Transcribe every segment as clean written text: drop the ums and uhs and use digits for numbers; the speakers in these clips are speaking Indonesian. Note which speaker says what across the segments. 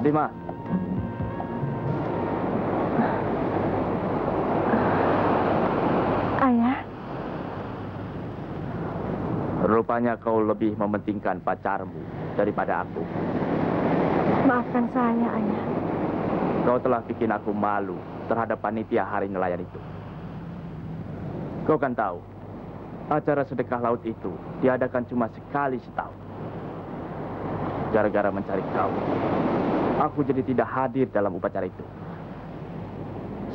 Speaker 1: Fatimah.
Speaker 2: Ayah.
Speaker 1: Rupanya kau lebih mementingkan pacarmu daripada aku.
Speaker 2: Maafkan saya, Ayah.
Speaker 1: Kau telah bikin aku malu terhadap panitia hari nelayan itu. Kau kan tahu, acara sedekah laut itu diadakan cuma sekali setahun. Gara-gara mencari kau, aku jadi tidak hadir dalam upacara itu.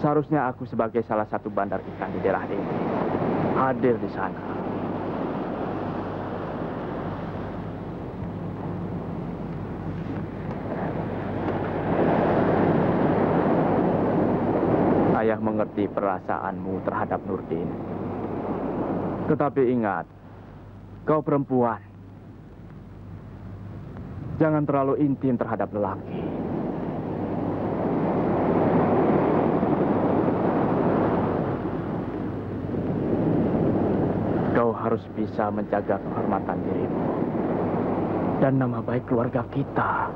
Speaker 1: Seharusnya aku sebagai salah satu bandar ikan di daerah ini hadir di sana. Ayah mengerti perasaanmu terhadap Nurdin. Tetapi ingat, kau perempuan. Jangan terlalu intim terhadap lelaki. Kau harus bisa menjaga kehormatan dirimu dan nama baik keluarga kita.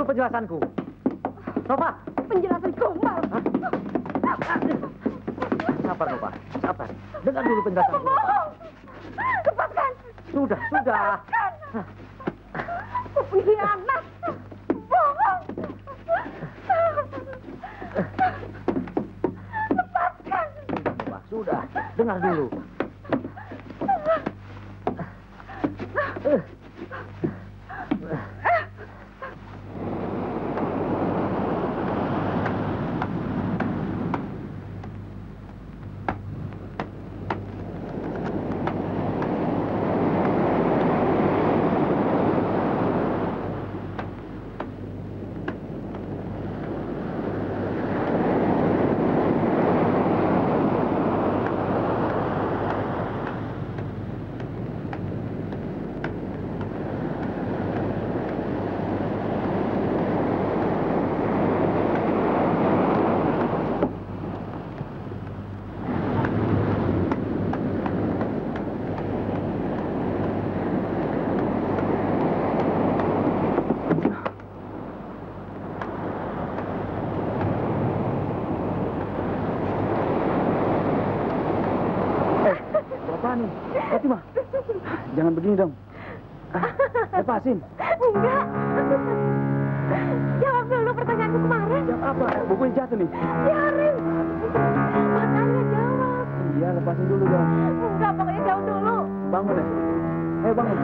Speaker 3: Penjelasanku. Nova.
Speaker 2: Penjelasan Komar.
Speaker 3: Sabar, Nova. Sabar. Dengar dulu penjelasanku.
Speaker 2: Bohong. Lepaskan.
Speaker 3: Sudah.
Speaker 2: Lepaskan. Pengkhianat. Bohong. Lepaskan.
Speaker 3: Nova, sudah. Dengar dulu.
Speaker 1: Fatimah, jangan begini dong. Lepasin.
Speaker 2: Enggak. Jawab dulu pertanyaanku kemarin.
Speaker 1: Jawab apa? Bukunya jatuh nih.
Speaker 2: Biarin. Makanya jawab.
Speaker 1: Iya, lepasin dulu dong.
Speaker 2: Enggak, pokoknya jawab dulu.
Speaker 1: Bangun ya. Ayo bangun.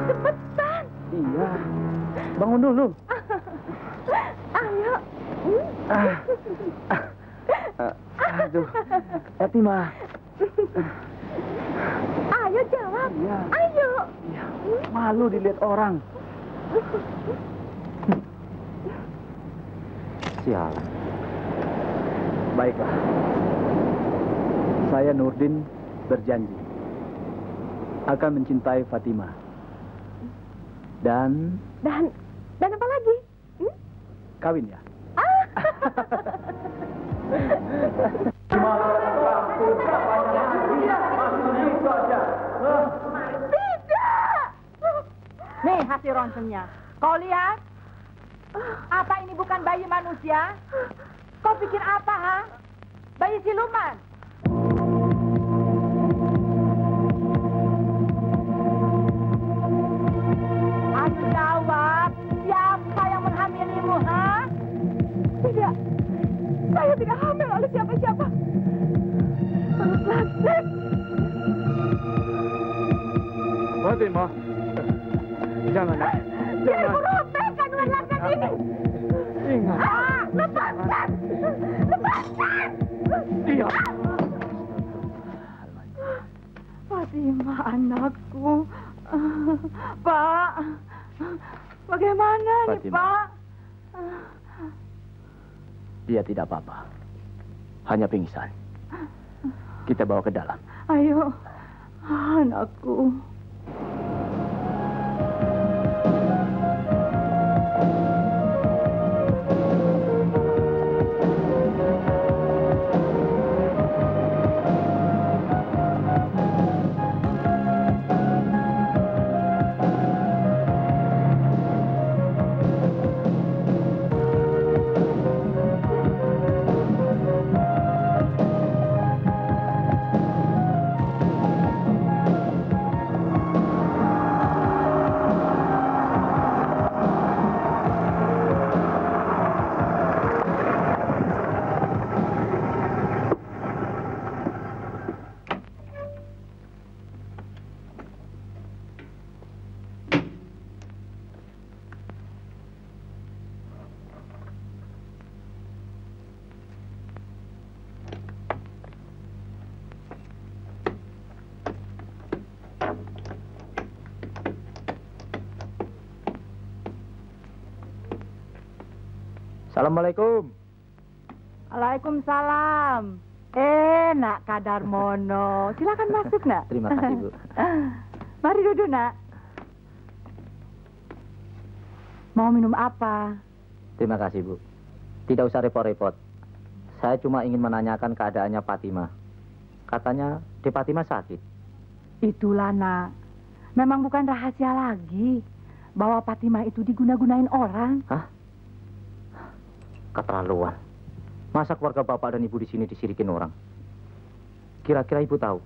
Speaker 2: Cepetan.
Speaker 1: Iya. Bangun dulu.
Speaker 2: Ayo.
Speaker 1: Aduh. Fatimah.
Speaker 2: Ayo jawab.
Speaker 1: Iya.
Speaker 2: Ayo.
Speaker 1: Iya. Malu dilihat orang. Sialan. Baiklah. Saya Nurdin berjanji akan mencintai Fatimah. Dan
Speaker 2: apa lagi?
Speaker 1: Kawin ya?
Speaker 2: Tidak.
Speaker 4: Nih hasil ronsennya. Kau lihat? Apa ini bukan bayi manusia? Kau pikir apa, ha? Bayi siluman. Ayo jawab. Siapa yang menghamilimu, ha?
Speaker 2: Tidak. Saya tidak hamil oleh siapa-siapa. Perut lasik.
Speaker 1: Fatimah. Jangan.
Speaker 2: Biar aku robek kandungan lasik ini.
Speaker 1: Ingat.
Speaker 2: Lepaskan. Lepaskan.
Speaker 1: Iya.
Speaker 4: Fatimah anakku. Pak. Bagaimana nih,
Speaker 1: Fatimah.
Speaker 4: Pak?
Speaker 1: Dia tidak apa-apa. Hanya pingsan. Kita bawa ke dalam.
Speaker 2: Ayo, anakku.
Speaker 1: Assalamualaikum.
Speaker 4: Waalaikumsalam. Nak Kadarmono. Silakan masuk, Nak.
Speaker 3: Terima kasih, Bu.
Speaker 4: Mari duduk, Nak. Mau minum apa?
Speaker 3: Terima kasih, Bu. Tidak usah repot-repot. Saya cuma ingin menanyakan keadaannya Fatima. Katanya Dek Fatima sakit.
Speaker 4: Itulah, Nak. Memang bukan rahasia lagi bahwa Fatima itu diguna-gunain orang.
Speaker 3: Hah? Keterlaluan. Masa keluarga bapak dan ibu di sini disirikin orang? Kira-kira ibu tahu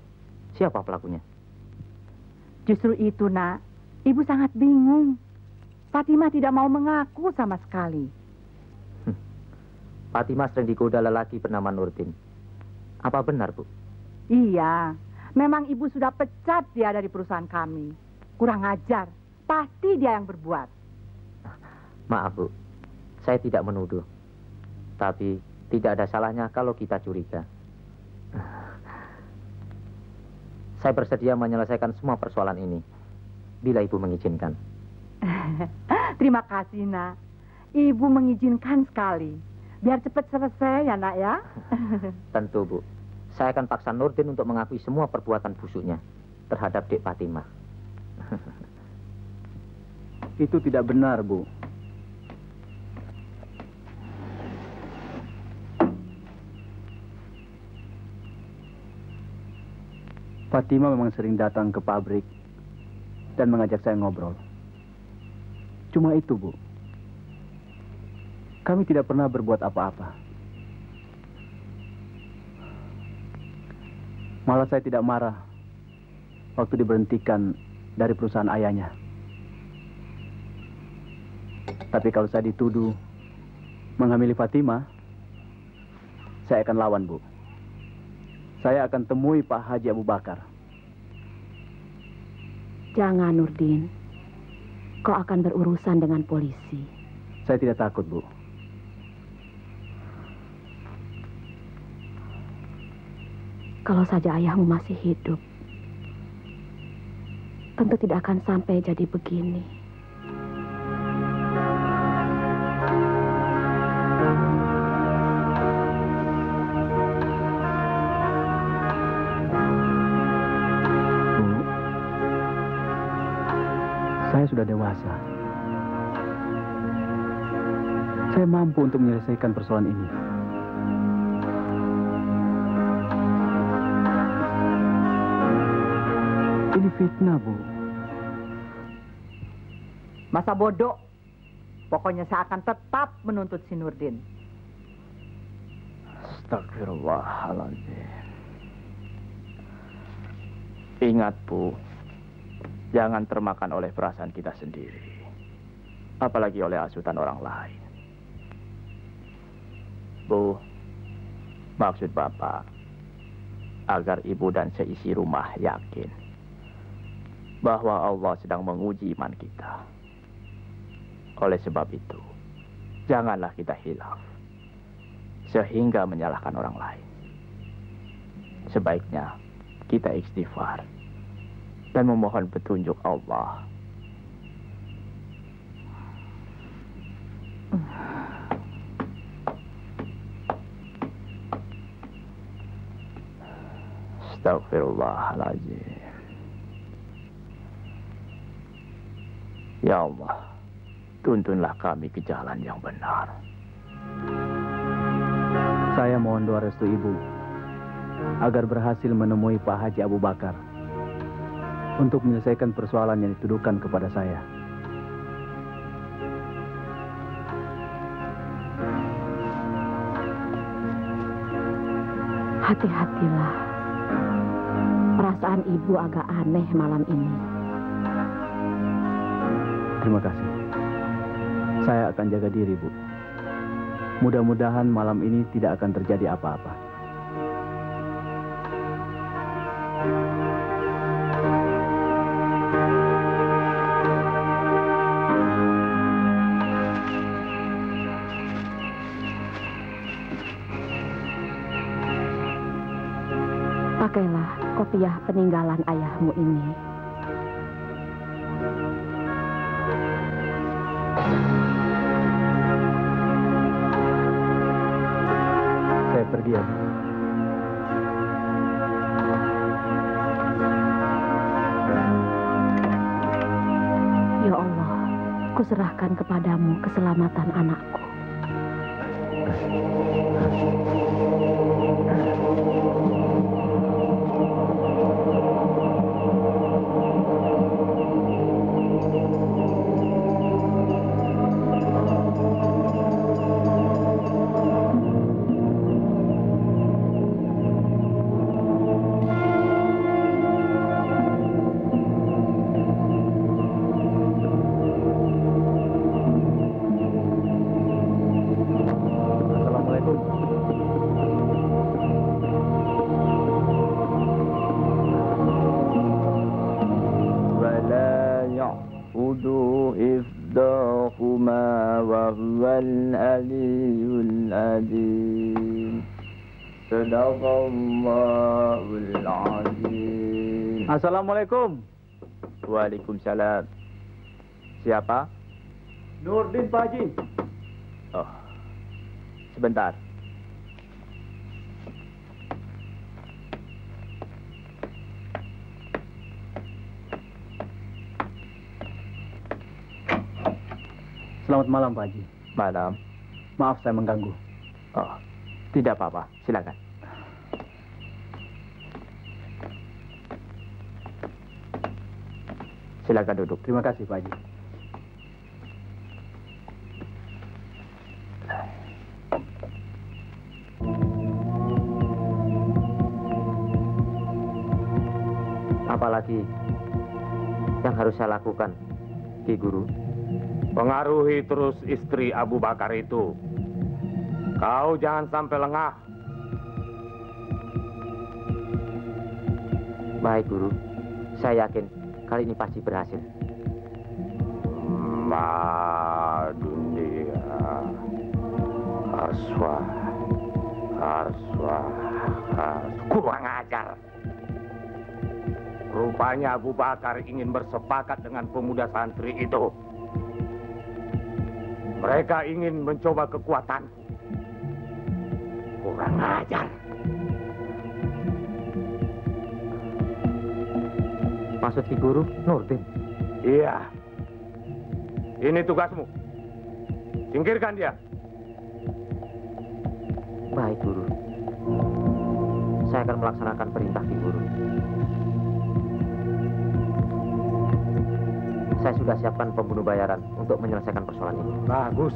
Speaker 3: siapa pelakunya?
Speaker 4: Justru itu, Nak. Ibu sangat bingung. Fatima tidak mau mengaku sama sekali.
Speaker 3: Fatima sering digoda lelaki bernama Nurdin. Apa benar, Bu?
Speaker 4: Iya. Memang ibu sudah pecat dia dari perusahaan kami. Kurang ajar. Pasti dia yang berbuat.
Speaker 3: Maaf, Bu. Saya tidak menuduh. Tapi tidak ada salahnya kalau kita curiga. Saya bersedia menyelesaikan semua persoalan ini bila Ibu mengizinkan.
Speaker 4: Terima kasih, Nak. Ibu mengizinkan sekali. Biar cepat selesai ya, Nak, ya.
Speaker 3: Tentu, Bu. Saya akan paksa Nurdin untuk mengakui semua perbuatan busuknya terhadap Dek Fatima.
Speaker 1: Itu tidak benar, Bu. Fatima memang sering datang ke pabrik dan mengajak saya ngobrol. Cuma itu, Bu. Kami tidak pernah berbuat apa-apa. Malah saya tidak marah waktu diberhentikan dari perusahaan ayahnya. Tapi kalau saya dituduh menghamili Fatima, saya akan lawan, Bu. Saya akan temui Pak Haji Abu Bakar.
Speaker 2: Jangan, Nurdin. Kau akan berurusan dengan polisi.
Speaker 1: Saya tidak takut, Bu.
Speaker 2: Kalau saja ayahmu masih hidup, tentu tidak akan sampai jadi begini.
Speaker 1: Saya sudah dewasa. Saya mampu untuk menyelesaikan persoalan ini. Ini fitnah, Bu.
Speaker 4: Masa bodoh. Pokoknya saya akan tetap menuntut si Nurdin.
Speaker 1: Astagfirullahaladzim. Ingat, Bu. Jangan termakan oleh perasaan kita sendiri. Apalagi oleh hasutan orang lain. Bu, maksud Bapak, agar Ibu dan seisi rumah yakin bahwa Allah sedang menguji iman kita. Oleh sebab itu, janganlah kita hilaf sehingga menyalahkan orang lain. Sebaiknya kita istighfar dan memohon petunjuk Allah. Astagfirullahaladzim. Ya Allah, tuntunlah kami ke jalan yang benar.
Speaker 5: Saya mohon doa restu Ibu agar berhasil menemui Pak Haji Abu Bakar untuk menyelesaikan persoalan yang dituduhkan kepada saya.
Speaker 2: Hati-hatilah. Perasaan Ibu agak aneh malam ini.
Speaker 5: Terima kasih. Saya akan jaga diri, Bu. Mudah-mudahan malam ini tidak akan terjadi apa-apa.
Speaker 2: Pakailah kopiah peninggalan ayahmu ini.
Speaker 5: Saya pergi ya, Bu.
Speaker 2: Ya Allah, kuserahkan kepadamu keselamatan anakku.
Speaker 5: Assalamualaikum.
Speaker 1: Waalaikumsalam. Siapa?
Speaker 5: Nurdin, Pak Haji.
Speaker 1: Oh, sebentar.
Speaker 5: Selamat malam, Pak Haji.
Speaker 1: Malam.
Speaker 5: Maaf saya mengganggu.
Speaker 1: Oh, tidak apa-apa. Silakan. Silakan duduk.
Speaker 5: Terima kasih, Pak Haji.
Speaker 3: Apalagi yang harus saya lakukan, Ki Guru?
Speaker 6: Pengaruhi terus istri Abu Bakar itu. Kau jangan sampai lengah.
Speaker 3: Baik, Guru. Saya yakin kali ini pasti berhasil.
Speaker 6: Dunia. Aswah. Kurang ajar. Rupanya Abu Bakar ingin bersepakat dengan pemuda santri itu. Mereka ingin mencoba kekuatanku. Kurang ajar.
Speaker 3: Maksud Ki Guru, Nurdin?
Speaker 6: Iya. Ini tugasmu. Singkirkan dia.
Speaker 3: Baik, Guru. Saya akan melaksanakan perintah Ki Guru. Saya sudah siapkan pembunuh bayaran untuk menyelesaikan persoalan ini.
Speaker 6: Bagus.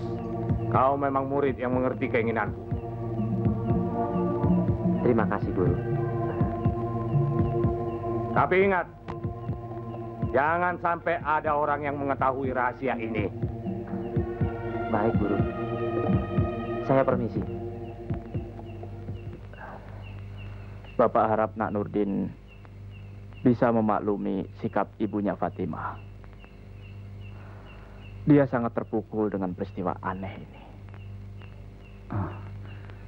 Speaker 6: Kau memang murid yang mengerti keinginanku.
Speaker 3: Terima kasih, Guru.
Speaker 6: Tapi ingat, jangan sampai ada orang yang mengetahui rahasia ini.
Speaker 3: Baik, Guru. Saya permisi.
Speaker 1: Bapak harap Nak Nurdin bisa memaklumi sikap ibunya Fatimah. Dia sangat terpukul dengan peristiwa aneh ini.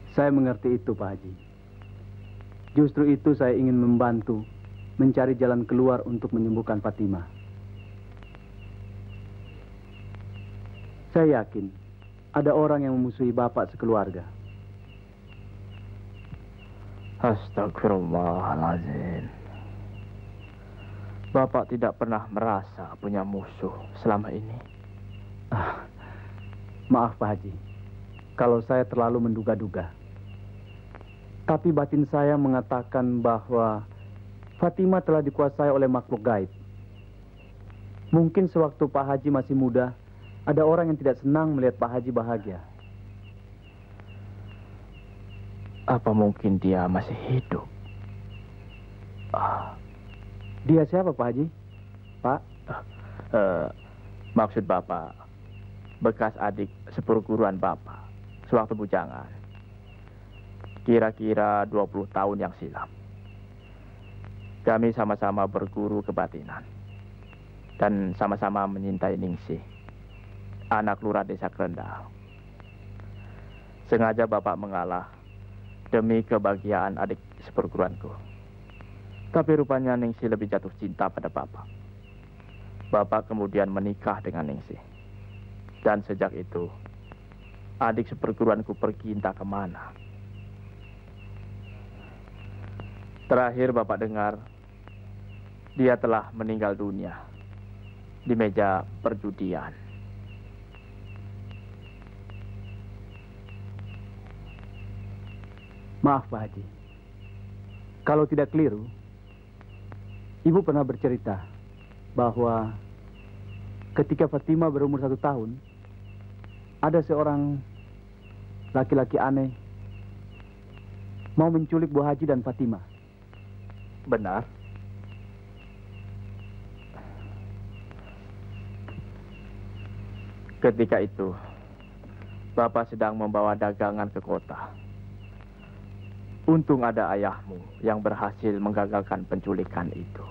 Speaker 5: Saya mengerti itu, Pak Haji. Justru itu saya ingin membantu mencari jalan keluar untuk menyembuhkan Fatimah. Saya yakin ada orang yang memusuhi Bapak sekeluarga.
Speaker 1: Astagfirullahaladzim. Bapak tidak pernah merasa punya musuh selama ini.
Speaker 5: Maaf Pak Haji, kalau saya terlalu menduga-duga. Tapi batin saya mengatakan bahwa Fatimah telah dikuasai oleh makhluk gaib. Mungkin sewaktu Pak Haji masih muda, ada orang yang tidak senang melihat Pak Haji bahagia.
Speaker 1: Apa mungkin dia masih hidup?
Speaker 5: Dia siapa Pak Haji? Pak?
Speaker 1: Maksud Bapak, bekas adik seperguruan Bapak, sewaktu bujangan. Kira-kira 20 tahun yang silam. Kami sama-sama berguru kebatinan. Dan sama-sama menyintai Ningsih, anak lurah desa Krendal. Sengaja Bapak mengalah demi kebahagiaan adik seperguruanku. Tapi rupanya Ningsih lebih jatuh cinta pada Bapak. Bapak kemudian menikah dengan Ningsih. Dan sejak itu, adik seperguruanku pergi entah kemana. Terakhir Bapak dengar, dia telah meninggal dunia di meja perjudian.
Speaker 5: Maaf Pak Haji, kalau tidak keliru, Ibu pernah bercerita bahwa ketika Fatimah berumur 1 tahun, ada seorang laki-laki aneh mau menculik Bu Haji dan Fatimah.
Speaker 1: Benar. Ketika itu, Bapak sedang membawa dagangan ke kota. Untung ada ayahmu yang berhasil menggagalkan penculikan itu.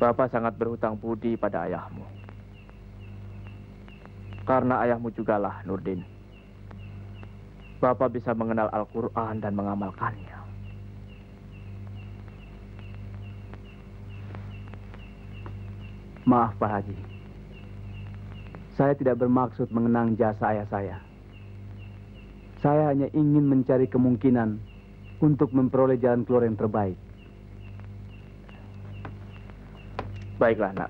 Speaker 1: Bapak sangat berhutang budi pada ayahmu. Karena ayahmu jugalah Nurdin. Bapak bisa mengenal Al-Quran dan mengamalkannya.
Speaker 5: Maaf Pak Haji, saya tidak bermaksud mengenang jasa ayah saya. Saya hanya ingin mencari kemungkinan untuk memperoleh jalan keluar yang terbaik.
Speaker 1: Baiklah nak,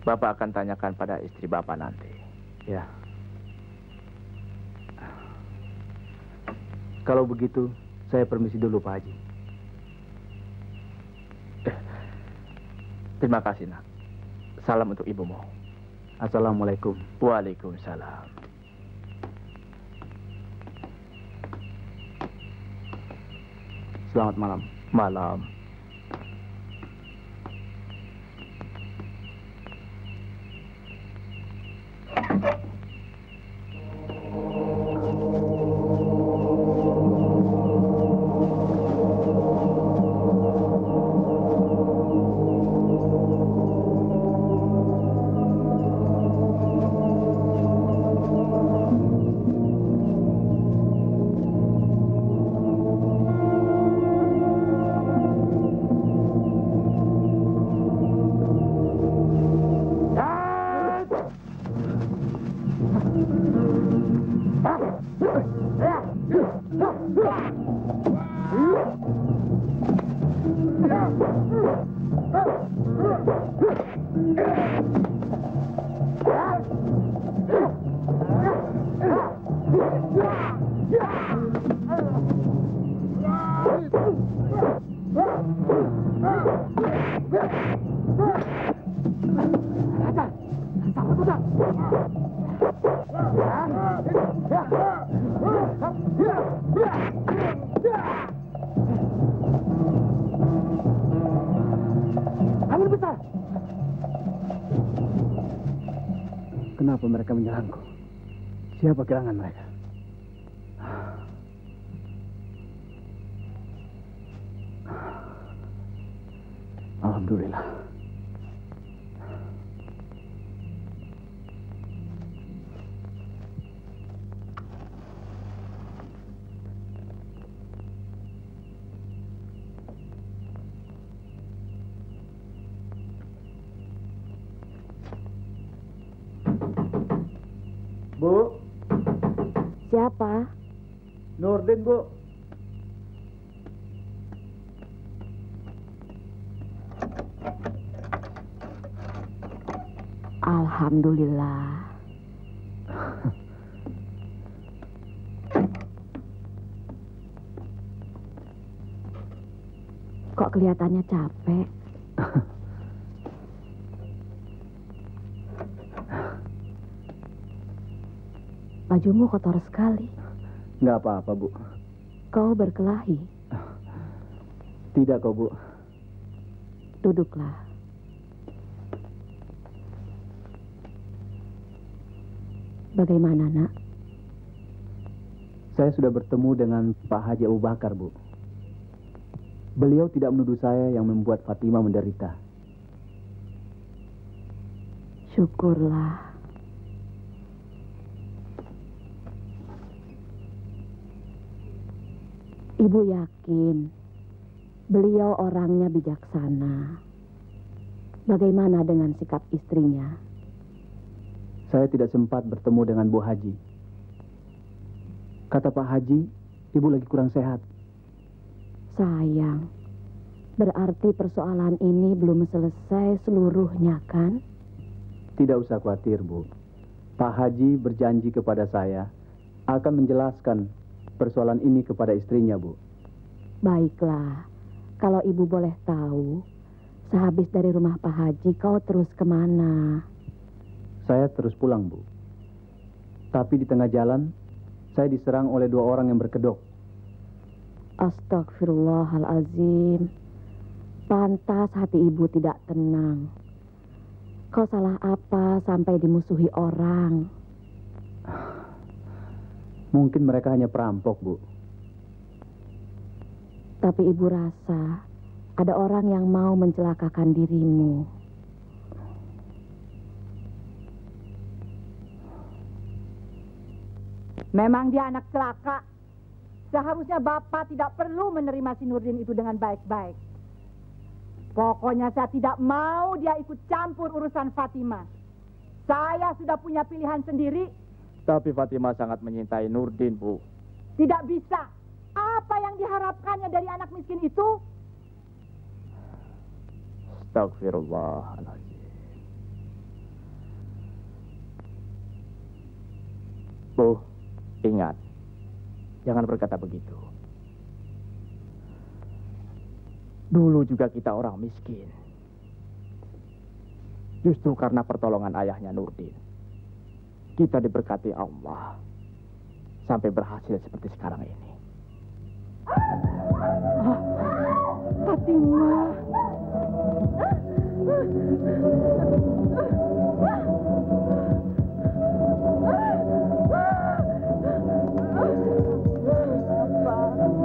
Speaker 1: Bapak akan tanyakan pada istri Bapak nanti.
Speaker 5: Ya. Kalau begitu, saya permisi dulu Pak Haji.
Speaker 1: Terima kasih nak. Salam untuk ibumu.
Speaker 5: Assalamualaikum.
Speaker 1: Waalaikumsalam.
Speaker 5: Selamat malam.
Speaker 1: Malam.
Speaker 5: Kenapa mereka menyerangku? Siapa gerangan mereka? Alhamdulillah.
Speaker 2: Siapa?
Speaker 5: Nurdin, Bu.
Speaker 2: Alhamdulillah. Kok kelihatannya capek? Bajumu kotor sekali.
Speaker 5: Nggak apa-apa, Bu.
Speaker 2: Kau berkelahi.
Speaker 5: Tidak kok, Bu.
Speaker 2: Duduklah. Bagaimana, Nak?
Speaker 5: Saya sudah bertemu dengan Pak Haji Abu Bakar, Bu. Beliau tidak menuduh saya yang membuat Fatima menderita.
Speaker 2: Syukurlah. Ibu yakin beliau orangnya bijaksana. Bagaimana dengan sikap istrinya?
Speaker 5: Saya tidak sempat bertemu dengan Bu Haji. Kata Pak Haji, Ibu lagi kurang sehat.
Speaker 2: Sayang, berarti persoalan ini belum selesai seluruhnya, kan?
Speaker 5: Tidak usah khawatir, Bu. Pak Haji berjanji kepada saya akan menjelaskan persoalan ini kepada istrinya, Bu.
Speaker 2: Baiklah, kalau Ibu boleh tahu, sehabis dari rumah Pak Haji, kau terus kemana?
Speaker 5: Saya terus pulang, Bu. Tapi di tengah jalan, saya diserang oleh 2 orang yang berkedok.
Speaker 2: Astagfirullahalazim. Pantas hati Ibu tidak tenang. Kau salah apa sampai dimusuhi orang?
Speaker 5: Mungkin mereka hanya perampok, Bu.
Speaker 2: Tapi Ibu rasa ada orang yang mau mencelakakan dirimu.
Speaker 4: Memang dia anak celaka. Seharusnya Bapak tidak perlu menerima si Nurdin itu dengan baik-baik. Pokoknya saya tidak mau dia ikut campur urusan Fatima. Saya sudah punya pilihan sendiri.
Speaker 1: Tapi Fatima sangat menyintai Nurdin, Bu.
Speaker 4: Tidak bisa. Apa yang diharapkannya dari anak miskin itu?
Speaker 1: Astagfirullahaladzim. Bu, ingat. Jangan berkata begitu. Dulu juga kita orang miskin. Justru karena pertolongan ayahnya Nurdin, kita diberkati Allah sampai berhasil seperti sekarang ini.
Speaker 4: Fatima.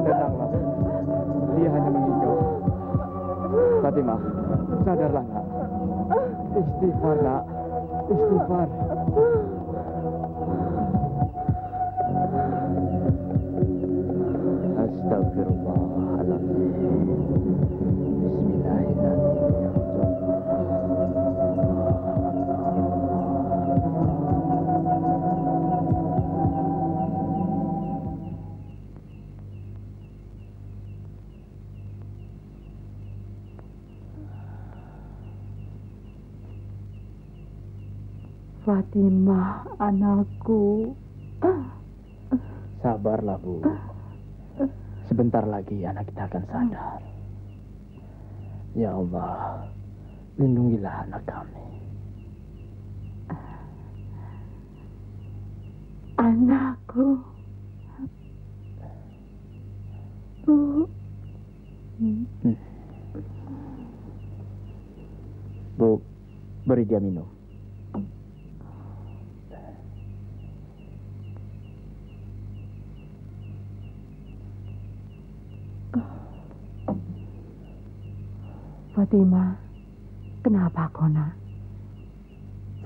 Speaker 1: Tenanglah. Dia hanya mengigau. Fatimah, sadarlah, Nak. Istighfar, Nak. Istighfar. Astagfirullahaladzim. Bismillahirrahmanirrahim.
Speaker 4: Fatima, anakku.
Speaker 1: Sabarlah, Bu. Sebentar lagi anak kita akan sadar. Ya Allah, lindungilah anak kami.
Speaker 4: Anakku. Bu.
Speaker 1: Bu, beri dia minum.
Speaker 4: Fatima, kenapa kau, Nak?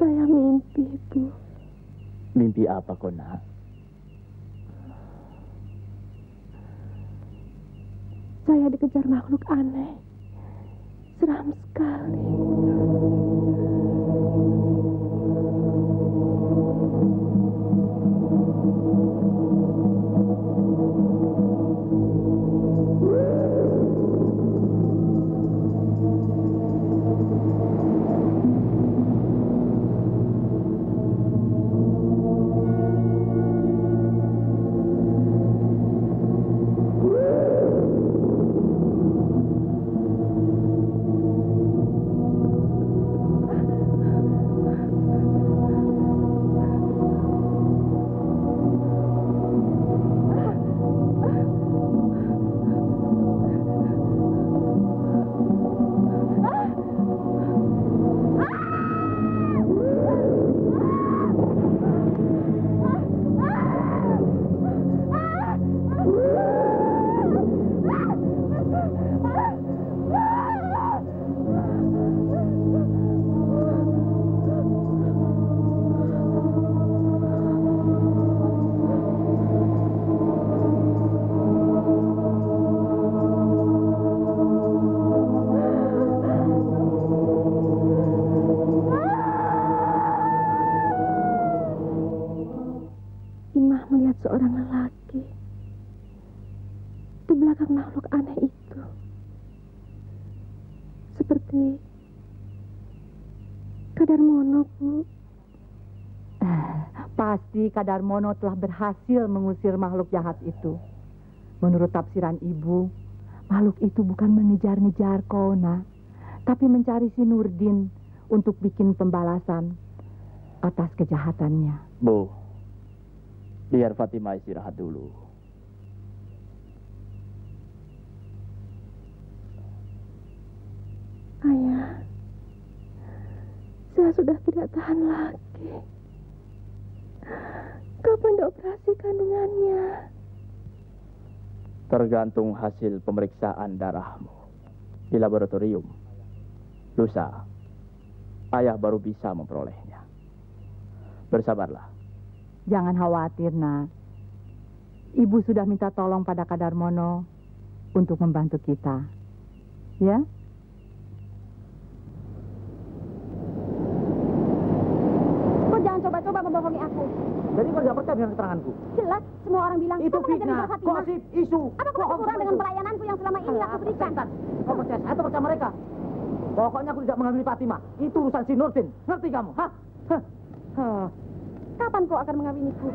Speaker 2: Saya mimpi, Bu.
Speaker 1: Mimpi apa kau, Nak?
Speaker 2: Saya dikejar makhluk aneh. Seram sekali. sih? Kadarmono, Bu.
Speaker 4: Pasti Kadarmono telah berhasil mengusir makhluk jahat itu. Menurut tafsiran Ibu, makhluk itu bukan mengejar-ngejar kau, nak, tapi mencari si Nurdin untuk bikin pembalasan atas kejahatannya.
Speaker 1: Bu, biar Fatimah istirahat dulu.
Speaker 2: Ayah, saya sudah tidak tahan lagi. Kapan dioperasi kandungannya?
Speaker 1: Tergantung hasil pemeriksaan darahmu di laboratorium. Lusa, ayah baru bisa memperolehnya. Bersabarlah.
Speaker 4: Jangan khawatir, nak. Ibu sudah minta tolong pada Kadarmono untuk membantu kita. Ya?
Speaker 2: Kau jangan coba-coba membohongi aku.
Speaker 3: Jadi kau tidak percaya dengan keteranganku?
Speaker 2: Jelas, semua orang bilang
Speaker 3: Itu
Speaker 2: kamu menjadi
Speaker 3: fitnah,
Speaker 2: Fatimah.
Speaker 3: gosip, isu.
Speaker 2: Apa kamu kurang dengan pelayananku yang selama ini aku berikan?
Speaker 3: Kau percaya saya atau percaya mereka? Pokoknya aku tidak mengambil Fatimah. Itu urusan si Nurdin. Ngerti kamu? Hah? Hah?
Speaker 2: Kapan kau akan mengawiniku?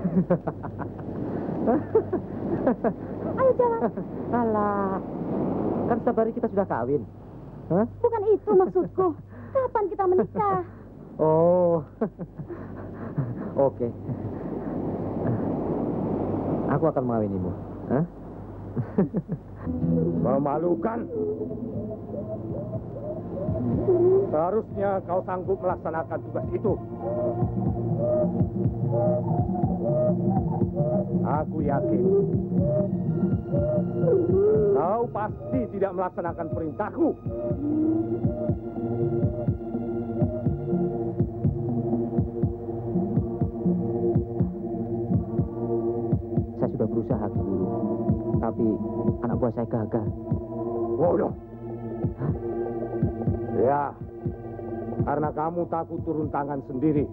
Speaker 2: Ayo jalan.
Speaker 3: Alah, kan setiap hari kita sudah kawin. Hah?
Speaker 2: Bukan itu maksudku. Kapan kita menikah?
Speaker 3: Oh, oke. Aku akan mengawinimu. Hah?
Speaker 6: Memalukan. Seharusnya kau sanggup melaksanakan tugas itu. Aku yakin kau pasti tidak melaksanakan perintahku.
Speaker 3: Saya sudah berusaha, Ki Guru. Tapi anak buah saya gagal.
Speaker 6: Bodoh. Ya, karena kamu takut turun tangan sendiri.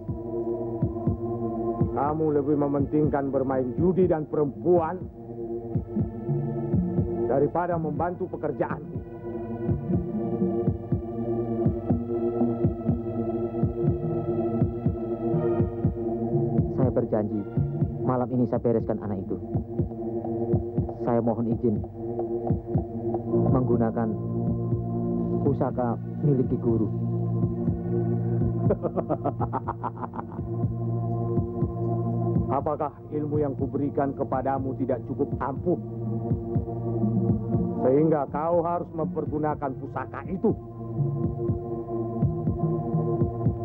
Speaker 6: Kamu lebih mementingkan bermain judi dan perempuan daripada membantu pekerjaanku.
Speaker 3: Saya berjanji, malam ini saya bereskan anak itu. Saya mohon izin menggunakan pusaka milik Ki Guru.
Speaker 6: Apakah ilmu yang kuberikan kepadamu tidak cukup ampuh? Sehingga kau harus mempergunakan pusaka itu.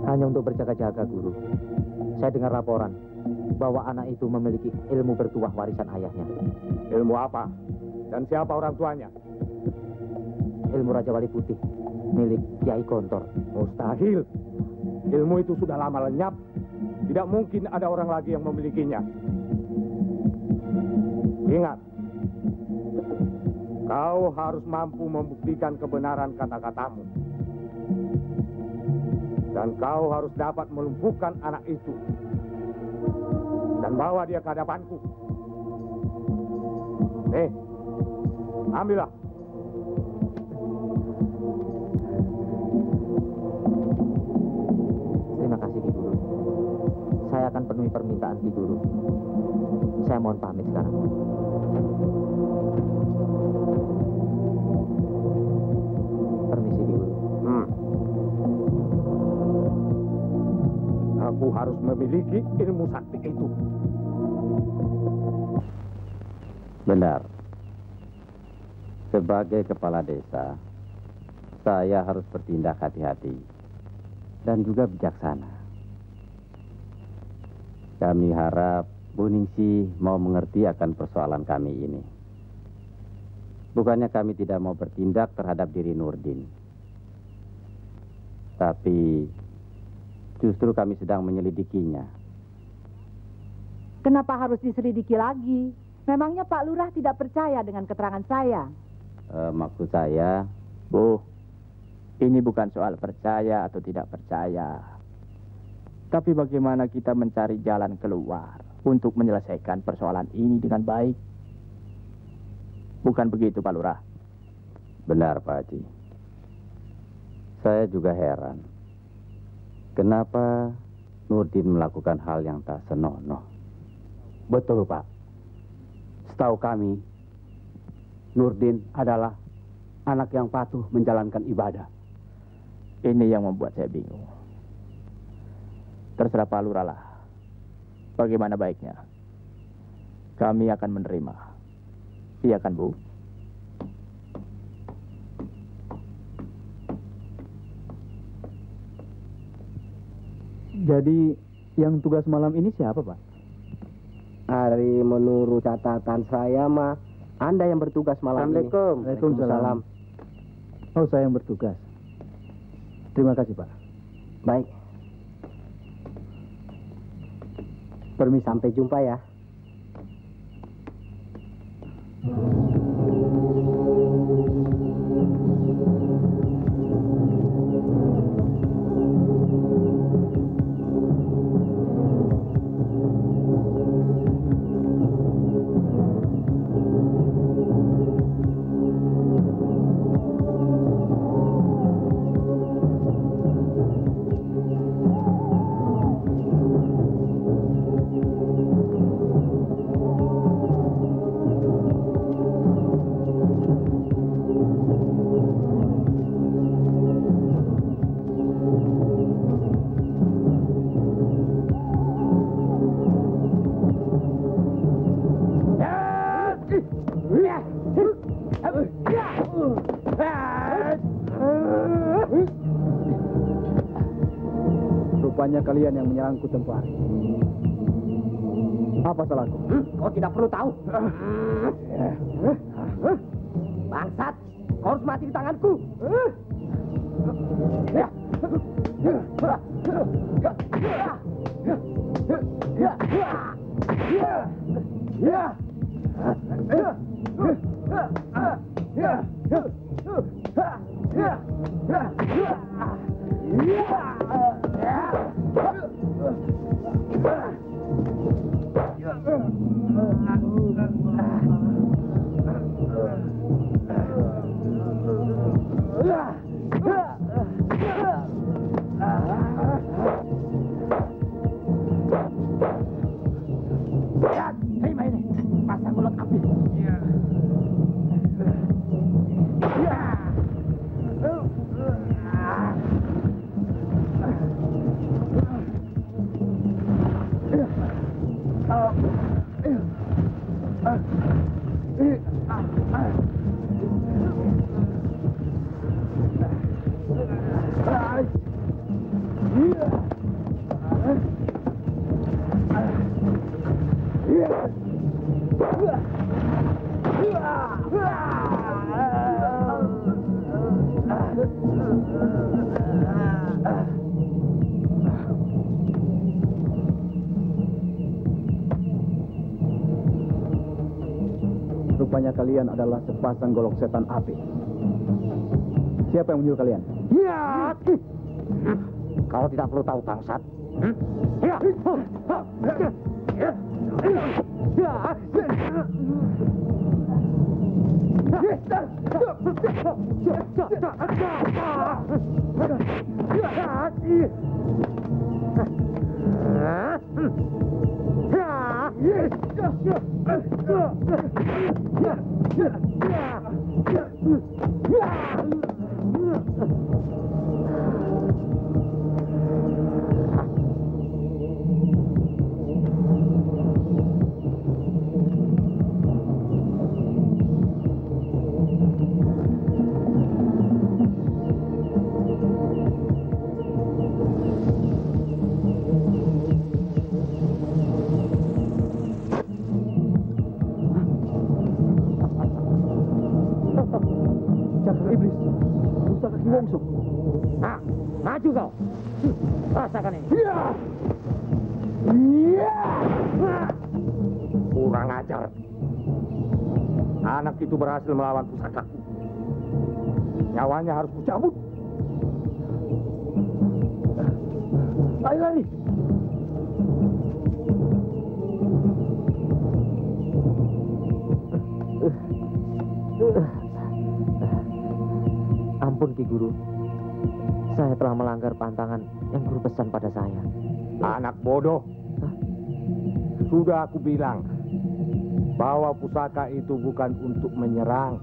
Speaker 3: Hanya untuk berjaga-jaga, Guru. Saya dengar laporan bahwa anak itu memiliki ilmu bertuah warisan ayahnya.
Speaker 6: Ilmu apa? Dan siapa orang tuanya?
Speaker 3: Ilmu Raja Wali Putih, milik Kiai Gontor.
Speaker 6: Mustahil. Ilmu itu sudah lama lenyap. Tidak mungkin ada orang lagi yang memilikinya. Ingat, kau harus mampu membuktikan kebenaran kata-katamu. Dan kau harus dapat melumpuhkan anak itu. Dan bawa dia ke hadapanku. Nih, ambillah.
Speaker 3: Terima kasih, Ki Guru. Saya akan penuhi permintaan Ki Guru. Saya mohon pamit sekarang. Permisi, Ki Guru.
Speaker 6: Aku harus memiliki ilmu sakti itu.
Speaker 7: Benar. Sebagai kepala desa, saya harus bertindak hati-hati dan juga bijaksana. Kami harap Bu Ningsih mau mengerti akan persoalan kami ini. Bukannya kami tidak mau bertindak terhadap diri Nurdin. Tapi justru kami sedang menyelidikinya.
Speaker 4: Kenapa harus diselidiki lagi? Memangnya Pak Lurah tidak percaya dengan keterangan saya?
Speaker 7: Maksud saya,
Speaker 1: Bu, ini bukan soal percaya atau tidak percaya. Tapi bagaimana kita mencari jalan keluar untuk menyelesaikan persoalan ini dengan baik. Bukan begitu, Pak Lurah?
Speaker 7: benar Pak Haji. Saya juga heran. Kenapa Nurdin melakukan hal yang tak senonoh?
Speaker 5: Betul, Pak. Setahu kami, Nurdin adalah anak yang patuh menjalankan ibadah.
Speaker 1: Ini yang membuat saya bingung. Terserah Pak Lurah lah. Bagaimana baiknya? Kami akan menerima. Iya kan, Bu?
Speaker 5: Jadi, yang tugas malam ini siapa, Pak?
Speaker 8: Hari menurut catatan saya mah Anda yang bertugas malam ini.
Speaker 5: Waalaikumsalam. Oh, saya yang bertugas. Terima kasih, Pak.
Speaker 8: Baik.
Speaker 5: Permisi.
Speaker 8: Sampai jumpa ya.
Speaker 5: Rupanya kalian yang menyerangku tempo hari. Apa salahku?
Speaker 8: Kau tidak perlu tahu. Bangsat, kau harus mati di tanganku. Terima ini, pasang mulut api.
Speaker 5: Rupanya kalian adalah sepasang golok setan api. Siapa yang menyuruh kalian?
Speaker 3: Kau tidak perlu tahu, bangsat.
Speaker 5: Cakar iblis, rusak kaki wongso.
Speaker 3: Nah, maju kau. Rasakan ini.
Speaker 6: Kurang ajar. Anak itu berhasil melawan pusakaku. Nyawanya harus kucabut. Ayo lari.
Speaker 3: Ampun, Ki Guru. Saya telah melanggar pantangan yang guru pesan pada saya.
Speaker 6: Anak bodoh. Sudah aku bilang bahwa pusaka itu bukan untuk menyerang,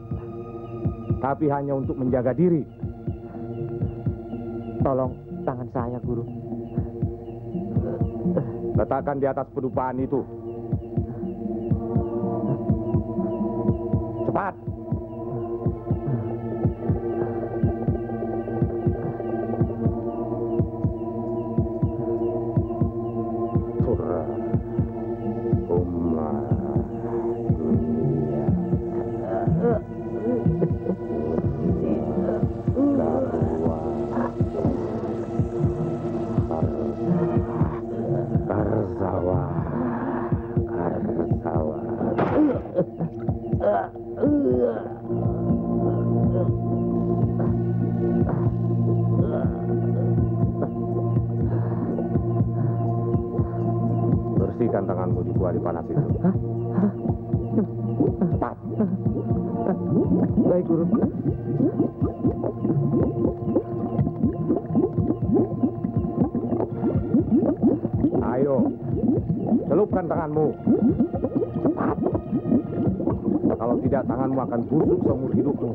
Speaker 6: tapi hanya untuk menjaga diri.
Speaker 3: Tolong tangan saya, Guru.
Speaker 6: Letakkan di atas pedupaan itu. Cepat. Bersihkan tanganmu di kuali panas itu. Cepat.
Speaker 3: Baik, Guru.
Speaker 6: Ayo, celupkan tanganmu. Cepat. Kalau tidak, tanganmu akan busuk seumur hidupmu.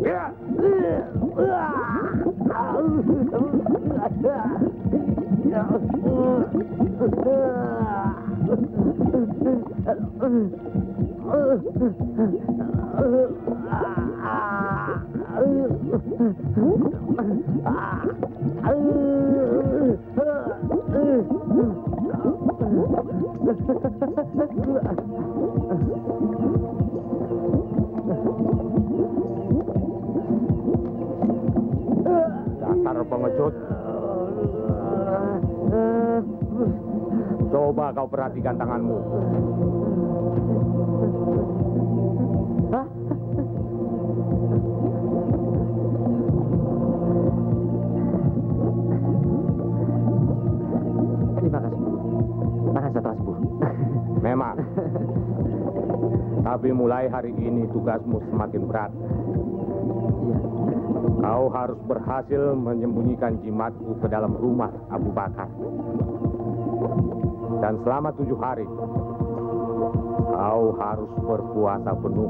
Speaker 6: Ya. Dasar pengecut. Coba kau perhatikan tanganmu.
Speaker 3: Terima kasih, Guru. Tangan saya telah sembuh.
Speaker 6: Memang. Tapi mulai hari ini tugasmu semakin berat.
Speaker 3: Iya.
Speaker 6: Kau harus berhasil menyembunyikan jimatku ke dalam rumah Abu Bakar. Dan selama 7 hari, kau harus berpuasa penuh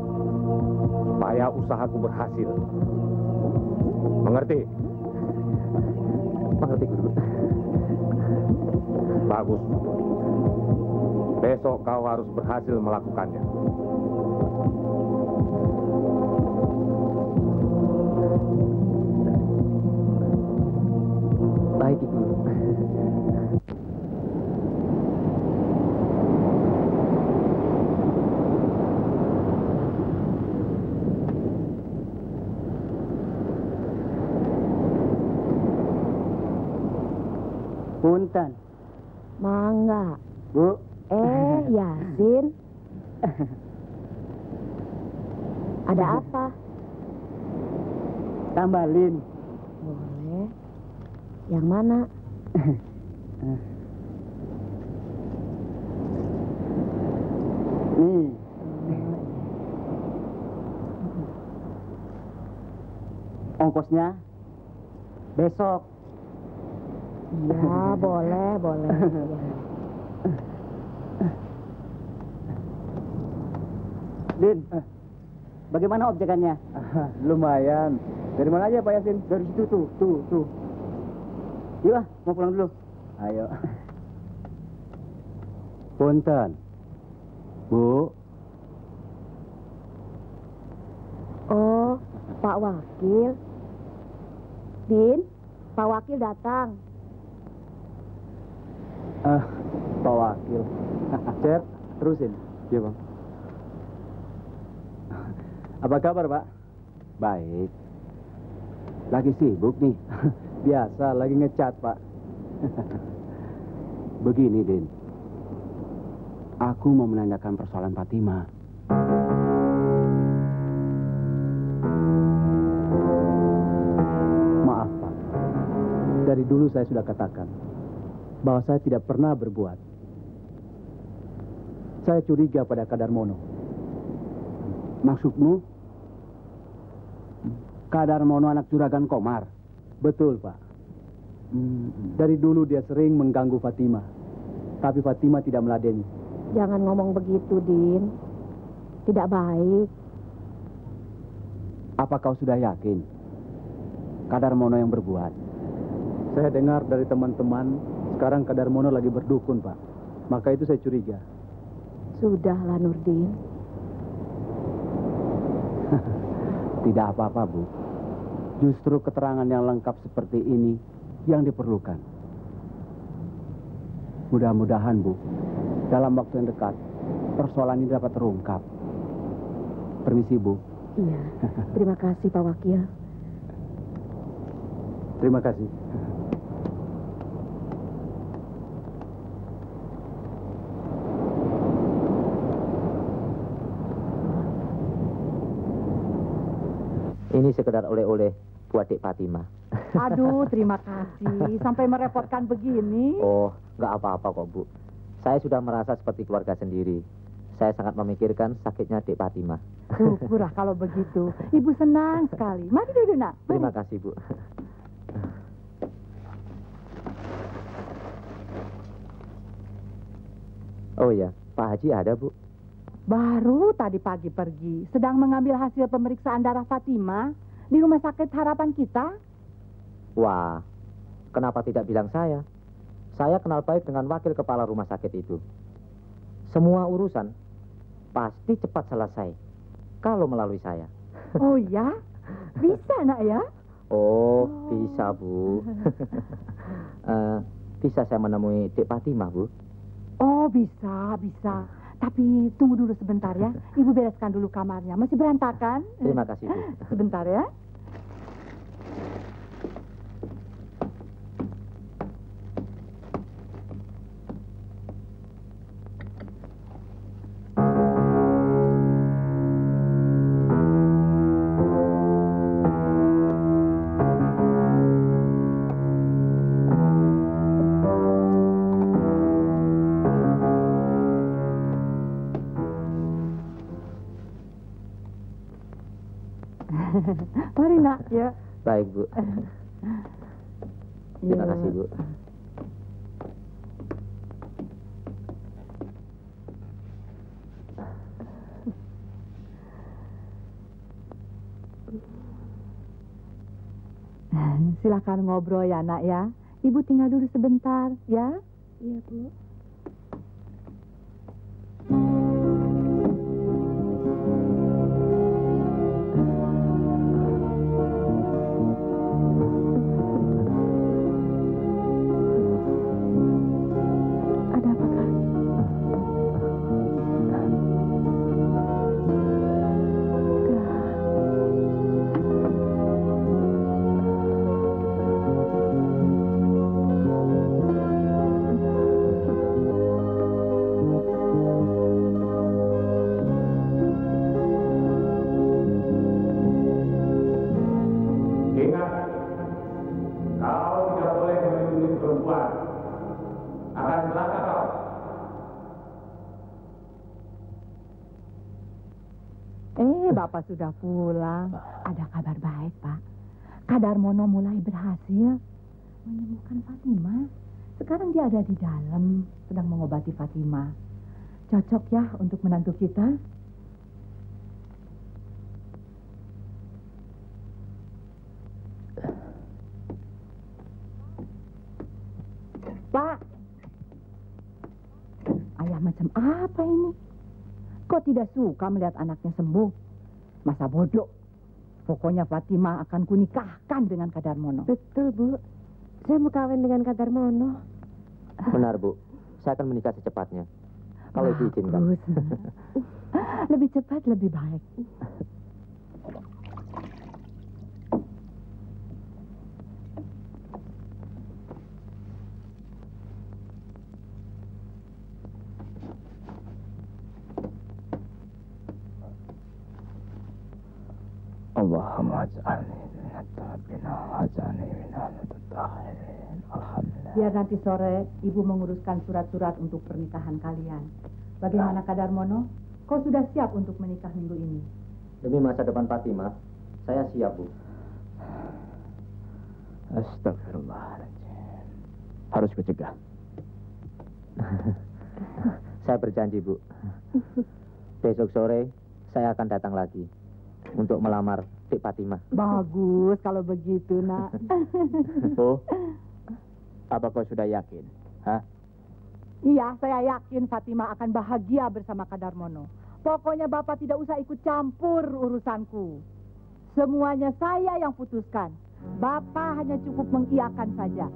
Speaker 6: supaya usahaku berhasil. Mengerti?
Speaker 3: Mengerti, Guru.
Speaker 6: Bagus. Besok kau harus berhasil melakukannya.
Speaker 3: Baik, Guru.
Speaker 5: Punten.
Speaker 2: Mangga.
Speaker 5: Bu.
Speaker 2: Yasin. Ada apa?
Speaker 5: Tambalin.
Speaker 2: Boleh. Yang mana?
Speaker 5: Nih. Ongkosnya besok.
Speaker 2: Ya, boleh.
Speaker 5: Din, bagaimana objekannya? Lumayan. Dari mana aja Pak Yasin? Dari situ tuh. Yuk mau pulang dulu. Ayo. Punten. Bu.
Speaker 2: Oh, Pak Wakil. Din, Pak Wakil datang.
Speaker 5: Pak Wakil. Cep, terusin. Iya, Bang. Apa kabar, Pak?
Speaker 7: Baik. Lagi sibuk nih.
Speaker 5: Biasa, lagi ngecat, Pak.
Speaker 7: Begini, Din. Aku mau menanyakan persoalan Fatima.
Speaker 5: Maaf, Pak. Dari dulu saya sudah katakan bahwa saya tidak pernah berbuat. Saya curiga pada Kadarmono.
Speaker 7: Maksudmu?
Speaker 9: Kadarmono anak juragan Komar.
Speaker 5: Betul, Pak. Dari dulu dia sering mengganggu Fatima. Tapi Fatima tidak meladeni.
Speaker 2: Jangan ngomong begitu, Din. Tidak baik.
Speaker 9: Apa kau sudah yakin Kadarmono yang berbuat?
Speaker 5: Saya dengar dari teman-teman, sekarang Kadarmono lagi berdukun, Pak. Maka itu saya curiga.
Speaker 2: Sudahlah, Nurdin.
Speaker 9: Tidak apa-apa, Bu. Justru keterangan yang lengkap seperti ini yang diperlukan. Mudah-mudahan, Bu, dalam waktu yang dekat, persoalan ini dapat terungkap. Permisi, Bu.
Speaker 2: Iya, terima kasih Pak Wakil.
Speaker 5: Terima kasih.
Speaker 3: Ini sekedar oleh-oleh buat Dek Fatima.
Speaker 4: Aduh, terima kasih. Sampai merepotkan begini.
Speaker 3: Oh, nggak apa-apa kok, Bu. Saya sudah merasa seperti keluarga sendiri. Saya sangat memikirkan sakitnya Dek Fatima.
Speaker 4: Syukurlah kalau begitu. Ibu senang sekali. Mari duduk, Nak. Mari.
Speaker 3: Terima kasih, Bu. Oh ya, Pak Haji ada, Bu?
Speaker 4: Baru tadi pagi pergi. Sedang mengambil hasil pemeriksaan darah Fatima di rumah sakit harapan kita.
Speaker 3: Wah, kenapa tidak bilang saya? Saya kenal baik dengan wakil kepala rumah sakit itu. Semua urusan pasti cepat selesai kalau melalui saya.
Speaker 4: Oh ya? Bisa, Nak ya?
Speaker 3: Oh, bisa, Bu. Bisa saya menemui Dek Fatima, Bu?
Speaker 4: Oh, bisa, bisa. Tapi tunggu dulu sebentar ya. Ibu bereskan dulu kamarnya. Masih berantakan.
Speaker 3: Terima kasih, Bu.
Speaker 4: Sebentar ya. Mari, Nak, ya.
Speaker 3: Baik, Bu. Terima
Speaker 4: Ya.
Speaker 3: kasih, Bu.
Speaker 4: Silakan ngobrol ya, Nak ya. Ibu tinggal dulu sebentar, ya.
Speaker 2: Iya, Bu. Ada apa, Kak?
Speaker 6: Ingat, kau tidak boleh melindungi perempuan. Akan celaka kau.
Speaker 4: Bapak sudah pulang. Ada kabar baik, Pak. Kadarmono mulai berhasil menyembuhkan Fatima. Sekarang dia ada di dalam, sedang mengobati Fatima. Cocok ya untuk menantu kita? Pak, ayah macam apa ini? Kok tidak suka melihat anaknya sembuh? Masa bodoh. Pokoknya Fatima akan kunikahkan dengan Kadarmono.
Speaker 2: Betul, Bu. Saya mau kawin dengan Kadarmono.
Speaker 3: Benar, Bu. Saya akan menikah secepatnya. Kalau Ibu izinkan.
Speaker 4: Bagus. Lebih cepat, lebih baik.
Speaker 1: Allahumma aj'alni minat-tabi'in waj'alni minal-mutatahhirin. Alhamdulillah.
Speaker 4: Biar nanti sore Ibu menguruskan surat-surat untuk pernikahan kalian. Bagaimana Kadarmono? Kau sudah siap untuk menikah minggu ini?
Speaker 3: Demi masa depan Fatima, saya siap, Bu.
Speaker 1: Astagfirullahaladzim. Harus kucegah.
Speaker 3: Saya berjanji, Bu. Besok sore saya akan datang lagi untuk melamar Dik Fatimah.
Speaker 4: Bagus kalau begitu, nak.
Speaker 1: Bu, apa kau sudah yakin? Hah?
Speaker 4: Iya, saya yakin Fatimah akan bahagia bersama Kadarmono. Pokoknya Bapak tidak usah ikut campur urusanku. Semuanya saya yang putuskan. Bapak hanya cukup mengiyakan saja.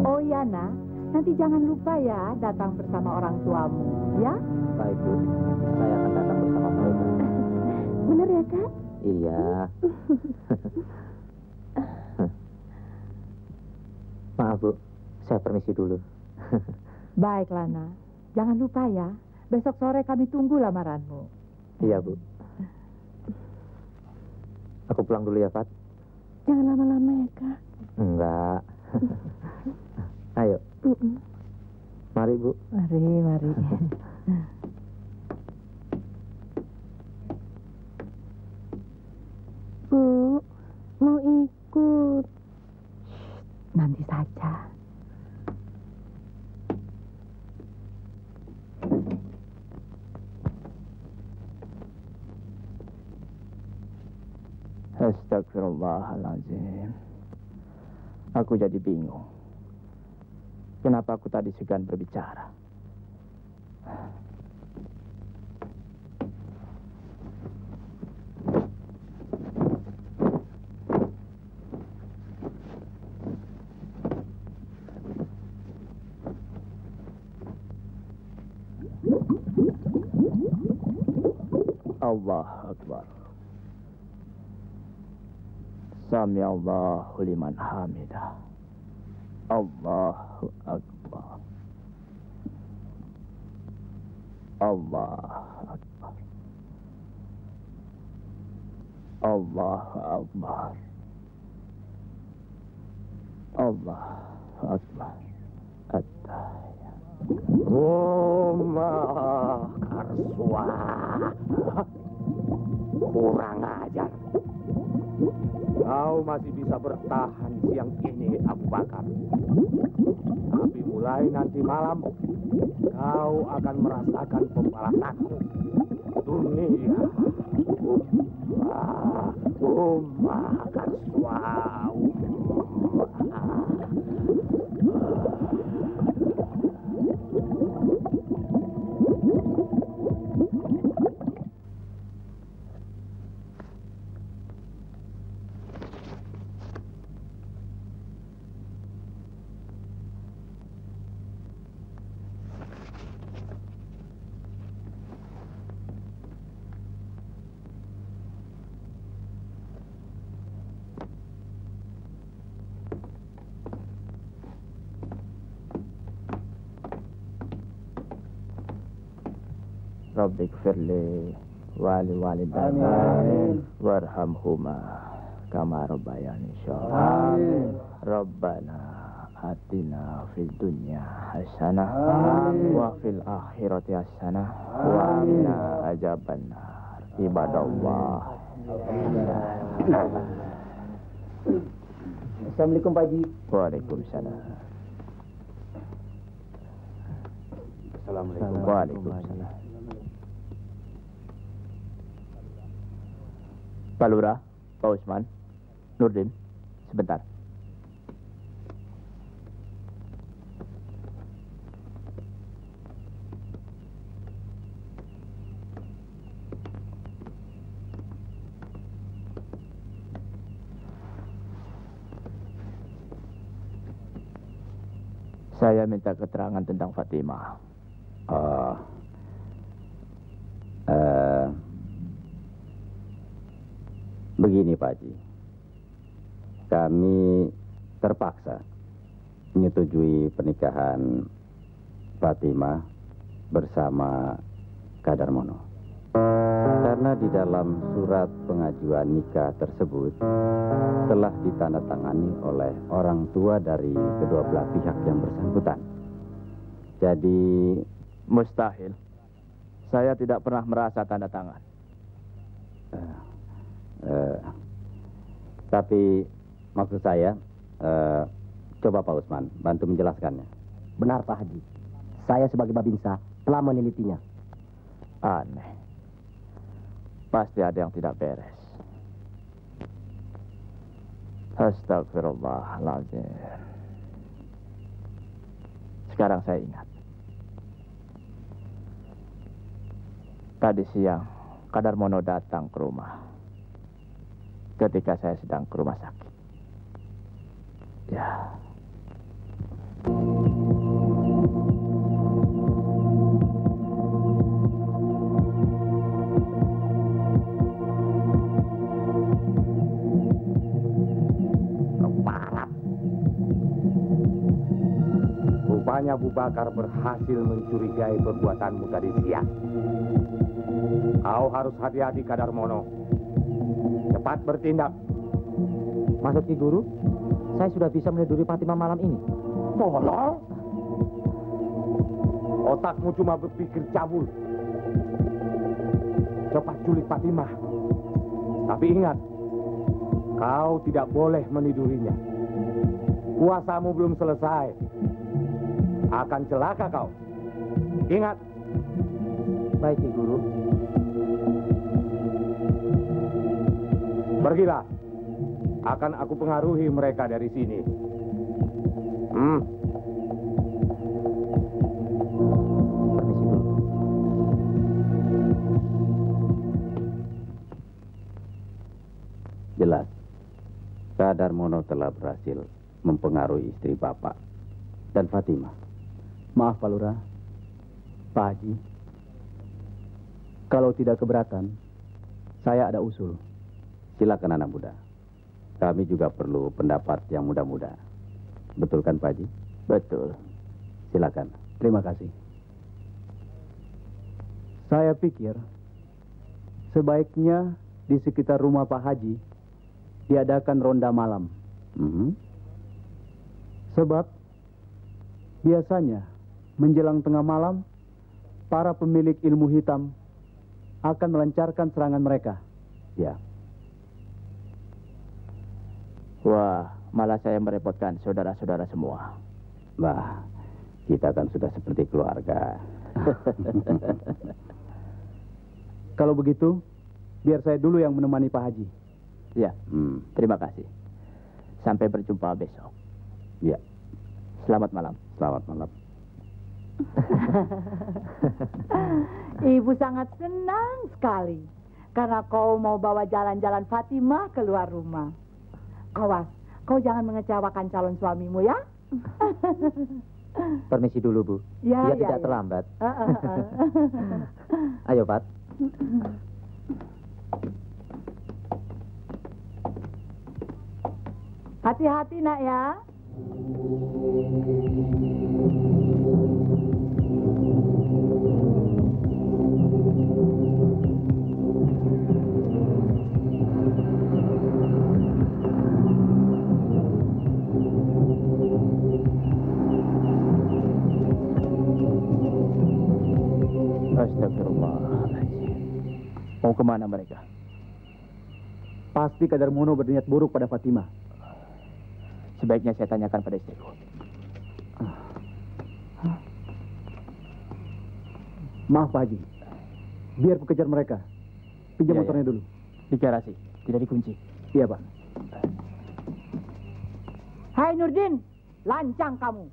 Speaker 4: Oh ya, Nak. Nanti jangan lupa ya datang bersama orang tuamu, ya?
Speaker 3: Baik, Bu. Saya akan datang bersama mereka.
Speaker 2: Benar ya, Kak?
Speaker 3: Iya. Maaf, Bu. Saya permisi dulu.
Speaker 4: Baik, Lana. Jangan lupa ya. Besok sore kami tunggu lamaranmu.
Speaker 3: Iya, Bu. Aku pulang dulu ya, Fat.
Speaker 2: Jangan lama-lama ya, Kak.
Speaker 3: Enggak. Ayo. Mari, Bu.
Speaker 4: Mari, mari.
Speaker 2: Bu, mau ikut.
Speaker 4: Nanti saja.
Speaker 1: Astagfirullahaladzim. Aku jadi bingung. Kenapa aku tadi segan berbicara? Allah Akbar. Sami Allahu liman hamidah. Allahu Akbar. Allahu Akbar. Allahu Akbar. Allahu Akbar. At-tahiyat.
Speaker 6: Karswa. Kurang ajar. Kau masih bisa bertahan siang ini, Abu Bakar. Tapi mulai nanti malam, kau akan merasakan pembalasanku. Dunia. Ummah Karswa.
Speaker 1: Rabbi gfirli wali walidayya warhamhuma kama rabbayani shaghira. Rabbana atina fid dunya hasanah wa fil akhirati hasanah wa qina adzabannar. Ibadallah.
Speaker 3: Assalamualaikum, Pak Haji.
Speaker 1: Waalaikumsalam.
Speaker 6: Assalamualaikum.
Speaker 1: Waalaikumsalam. Pak Lurah, Pak Usman, Nurdin, sebentar. Saya minta keterangan tentang Fatimah.
Speaker 7: Begini, Pak Haji. Kami terpaksa menyetujui pernikahan Fatimah bersama Kadarmono. Karena di dalam surat pengajuan nikah tersebut telah ditandatangani oleh orang tua dari kedua belah pihak yang bersangkutan. Jadi
Speaker 1: Mustahil. Saya tidak pernah merasa tanda tangan.
Speaker 7: Tapi maksud saya, coba Pak Usman bantu menjelaskannya.
Speaker 8: Benar Pak Haji. Saya sebagai Babinsa telah menelitinya.
Speaker 1: Aneh. Pasti ada yang tidak beres. Astagfirullahaladzim. Sekarang saya ingat. Tadi siang, Kadarmono datang ke rumah. Ketika saya sedang ke rumah sakit. Ya.
Speaker 6: Keparat. Rupanya Abu Bakar berhasil mencurigai perbuatanmu tadi siang. Kau harus hati-hati, Kadarmono. Cepat bertindak.
Speaker 3: Maksud Ki Guru, saya sudah bisa meniduri Fatimah malam ini.
Speaker 6: Tolong. Otakmu cuma berpikir cabul. Cepat culik Fatimah. Tapi ingat, kau tidak boleh menidurinya. Puasamu belum selesai. Akan celaka kau. Ingat.
Speaker 3: Baik Ki Guru.
Speaker 6: Pergilah. Akan aku pengaruhi mereka dari sini.
Speaker 3: Permisi Guru.
Speaker 7: Jelas, Kadarmono telah berhasil mempengaruhi istri Bapak dan Fatimah.
Speaker 5: Maaf Pak Lurah, Pak Haji. Kalau tidak keberatan, saya ada usul.
Speaker 7: Silakan anak muda. Kami juga perlu pendapat yang muda-muda. Betul kan Pak Haji?
Speaker 1: Betul.
Speaker 7: Silakan.
Speaker 5: Terima kasih. Saya pikir sebaiknya di sekitar rumah Pak Haji diadakan ronda malam. Sebab biasanya menjelang tengah malam para pemilik ilmu hitam akan melancarkan serangan mereka.
Speaker 7: Ya.
Speaker 1: Wah, malah saya merepotkan saudara-saudara semua.
Speaker 7: Bah, kita kan sudah seperti keluarga.
Speaker 5: Kalau begitu, biar saya dulu yang menemani Pak Haji.
Speaker 1: Ya, terima kasih. Sampai berjumpa besok.
Speaker 7: Ya.
Speaker 1: Selamat malam.
Speaker 7: Selamat malam.
Speaker 4: Ibu sangat senang sekali karena kau mau bawa jalan-jalan Fatimah keluar rumah. Awas, kau jangan mengecewakan calon suamimu ya.
Speaker 3: Permisi dulu Bu.
Speaker 4: Ya,
Speaker 3: Dia
Speaker 4: ya,
Speaker 3: tidak
Speaker 4: ya.
Speaker 3: terlambat. Ayo Pat.
Speaker 4: Hati-hati nak ya.
Speaker 1: Astagfirullahaladzim. Mau kemana mereka?
Speaker 5: Pasti Kadarmono berniat buruk pada Fatimah.
Speaker 1: Sebaiknya saya tanyakan pada istriku.
Speaker 5: Maaf Pak Haji, biar aku kejar mereka. Pinjam
Speaker 1: Ya,
Speaker 5: motornya
Speaker 1: ya.
Speaker 5: dulu.
Speaker 1: Di garasi, tidak dikunci.
Speaker 5: Iya Pak.
Speaker 4: Hai Nurdin, lancang kamu.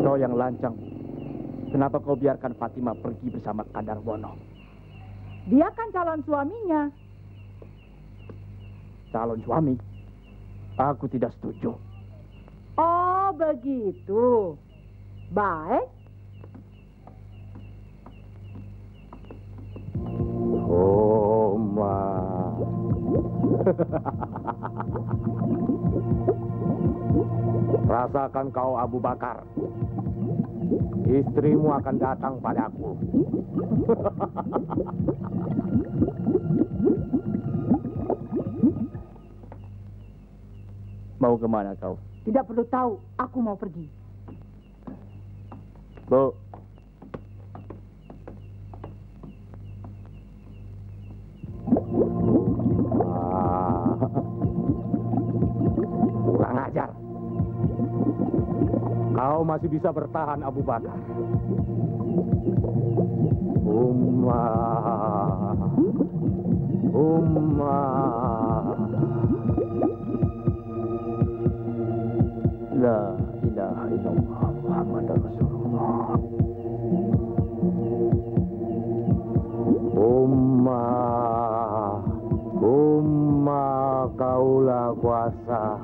Speaker 1: Kau yang lancang. Kenapa kau biarkan Fatimah pergi bersama Kadarmono?
Speaker 4: Dia kan calon suaminya.
Speaker 1: Calon suami? Aku tidak setuju.
Speaker 4: Oh begitu. Baik.
Speaker 6: Oma. Rasakan kau Abu Bakar. istrimu akan datang padaku.
Speaker 1: Mau kemana kau?
Speaker 4: Tidak perlu tahu, aku mau pergi.
Speaker 1: Bu.
Speaker 6: Kurang ajar. Kau masih bisa bertahan, Abu Bakar.
Speaker 1: La ilaha illallah Muhammad Rasulullah.
Speaker 6: Kaulah kuasa.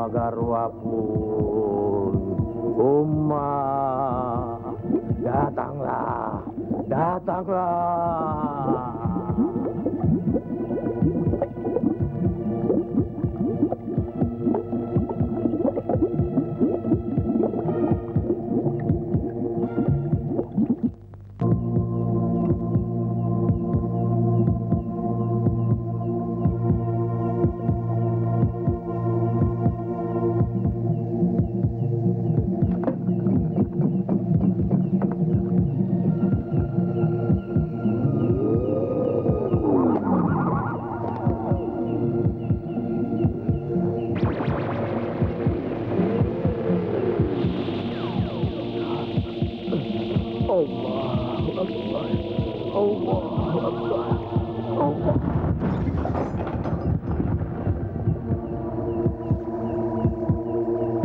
Speaker 6: Garwapun. Datanglah.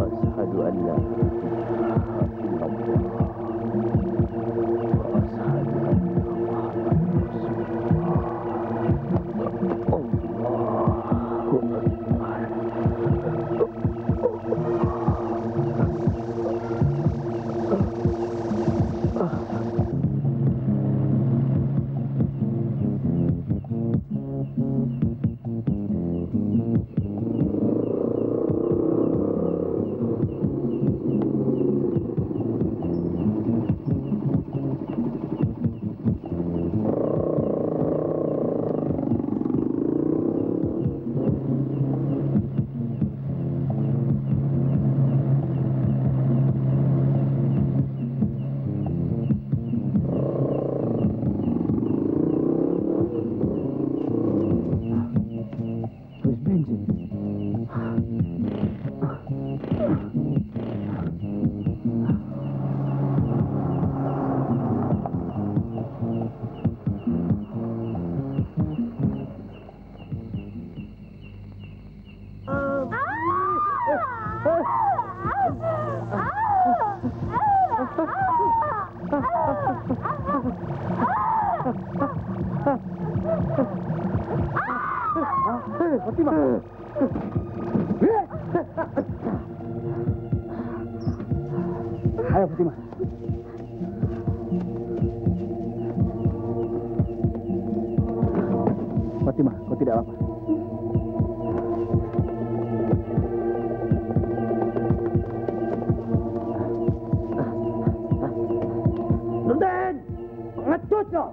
Speaker 1: Asyhadu an la ilaha illallah wa asyhadu anna Muhammadan Rasulullah. Allahu Akbar.
Speaker 5: Ayo Fatimah. Fatimah, kau tidak apa-apa.
Speaker 8: Nurdin! Ngecut kau!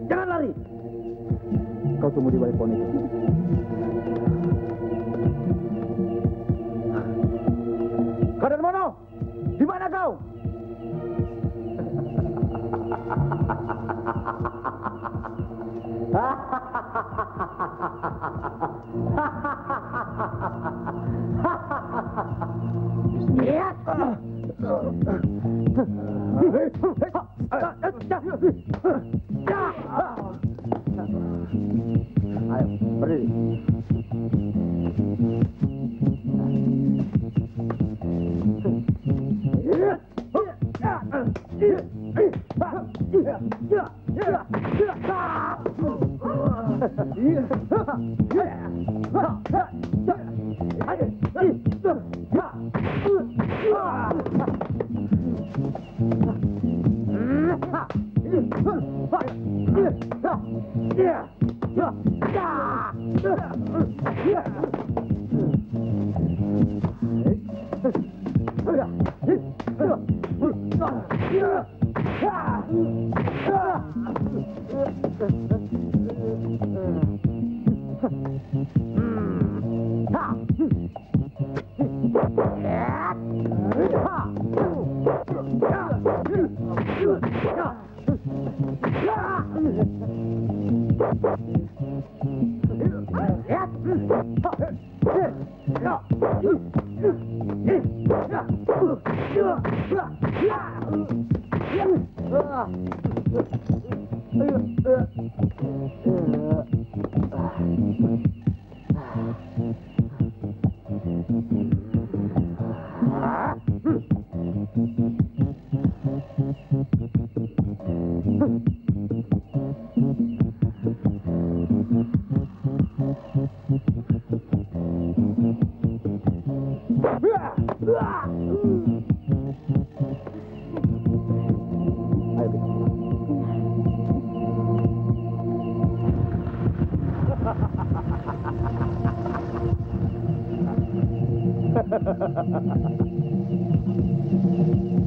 Speaker 8: Jangan lari!
Speaker 5: Kau tunggu di balik pohon itu.
Speaker 8: Kau dari mana? Di mana kau?
Speaker 3: Ayo, berdiri.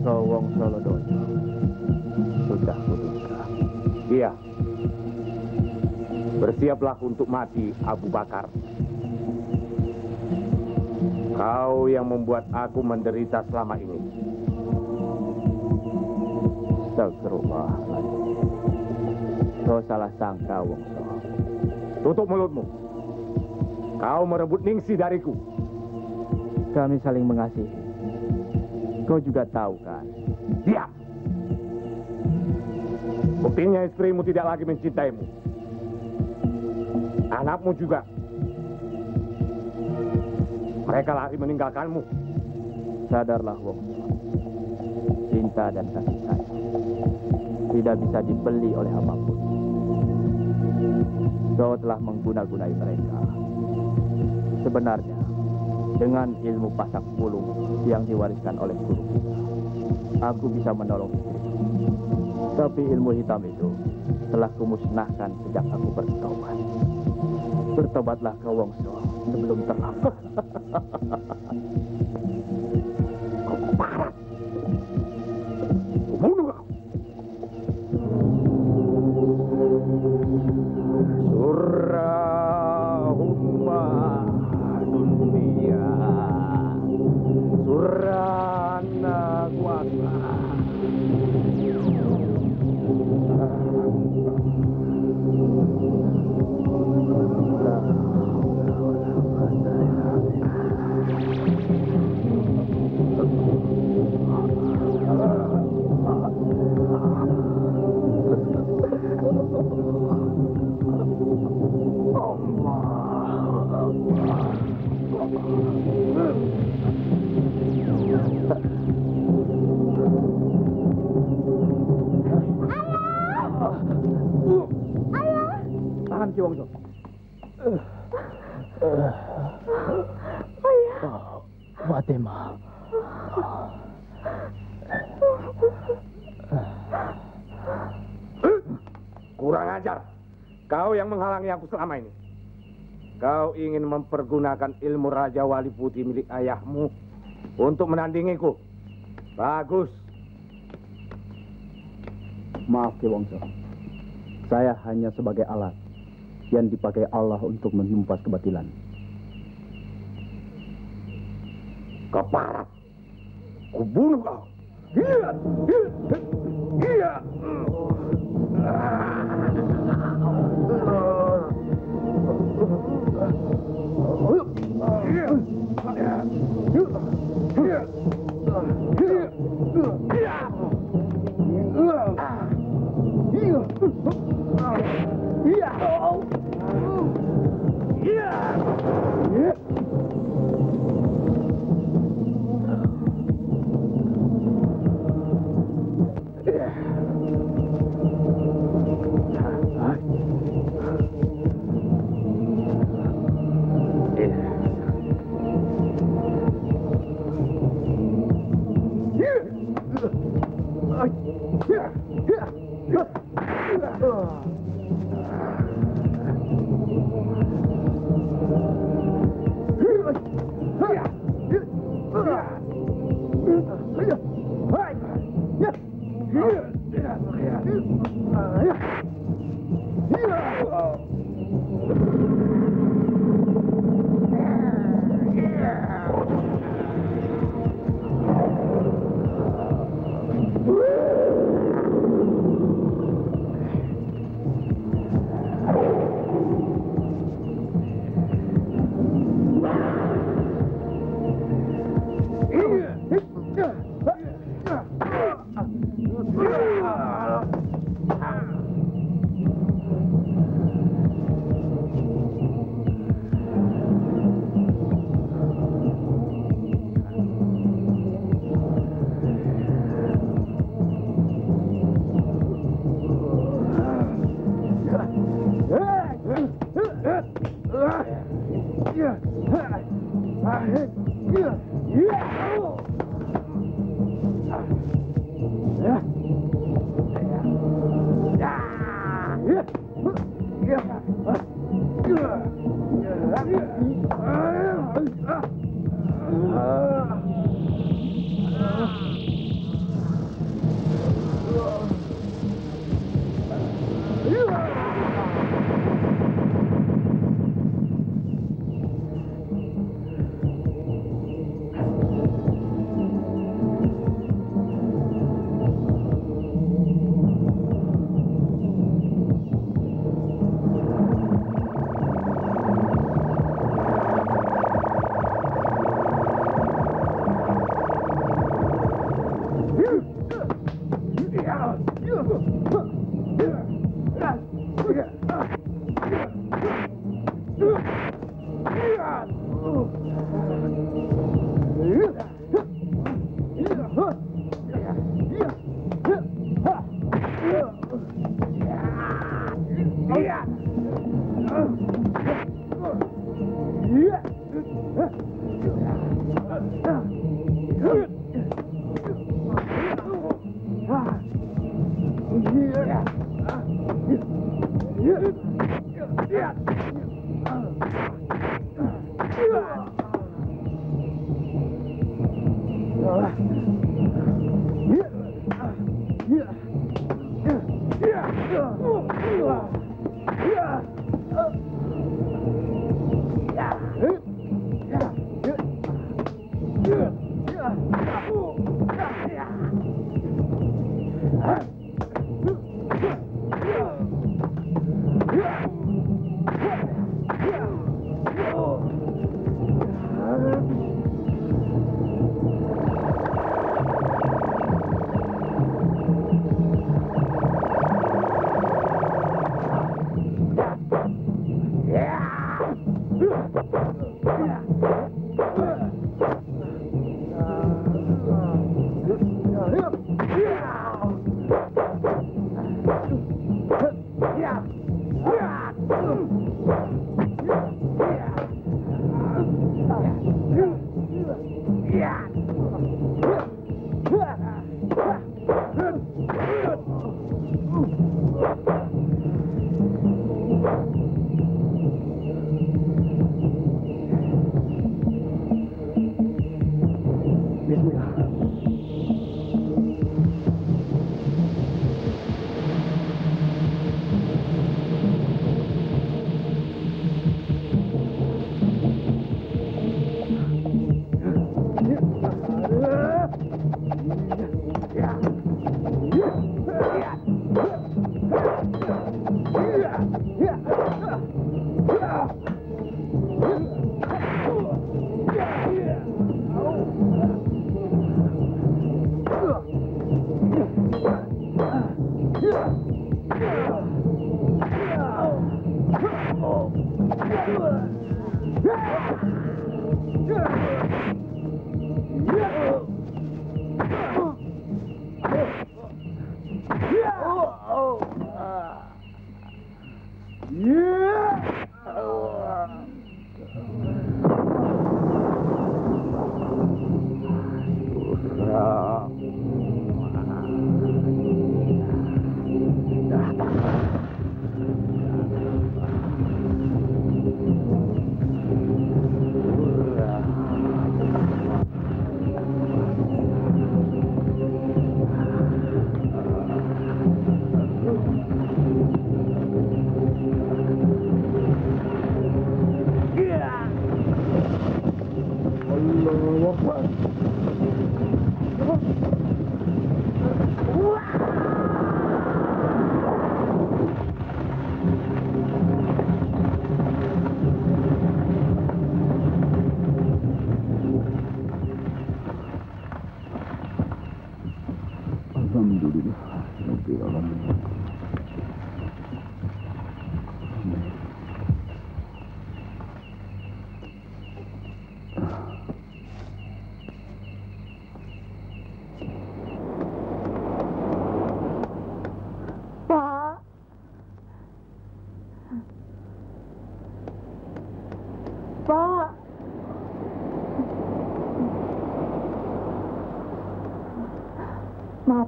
Speaker 1: Gowong Solodoyo sudah kuduga.
Speaker 6: Iya. Bersiaplah untuk mati, Abu Bakar. Kau yang membuat aku menderita selama ini.
Speaker 1: Astagfirullahaladzim. Kau salah sangka, Wongso.
Speaker 6: Tutup mulutmu. Kau merebut Ningsi dariku.
Speaker 1: Kami saling mengasihi. Kau juga tahu kan?
Speaker 6: Diam! Buktinya istrimu tidak lagi mencintaimu. Anakmu juga. Mereka lari meninggalkanmu.
Speaker 1: Sadarlah, Wongso. Cinta dan kasih sayang tidak bisa dibeli oleh apapun. Kau telah mengguna-gunai mereka. Sebenarnya, dengan ilmu pasak bulu yang diwariskan oleh guru kita, aku bisa menolong istriku. Tapi ilmu hitam itu telah kumusnahkan sejak aku bertobat. Bertobatlah kau, Wongso, sebelum terlambat.
Speaker 6: Kau parah. Bunuh kau. Surahumma dunia. Surana kuasa.
Speaker 1: Tahan, Ki Wongso. Fatima.
Speaker 6: Kurang ajar. Kau yang menghalangi aku selama ini. Kau ingin mempergunakan ilmu Raja Wali Putih milik ayahmu untuk menandingiku. Bagus.
Speaker 5: Maaf, Ki Wongso. Saya hanya sebagai alat yang dipakai Allah untuk menumpas kebatilan.
Speaker 6: Keparat. Kubunuh kau. Iya. Iya.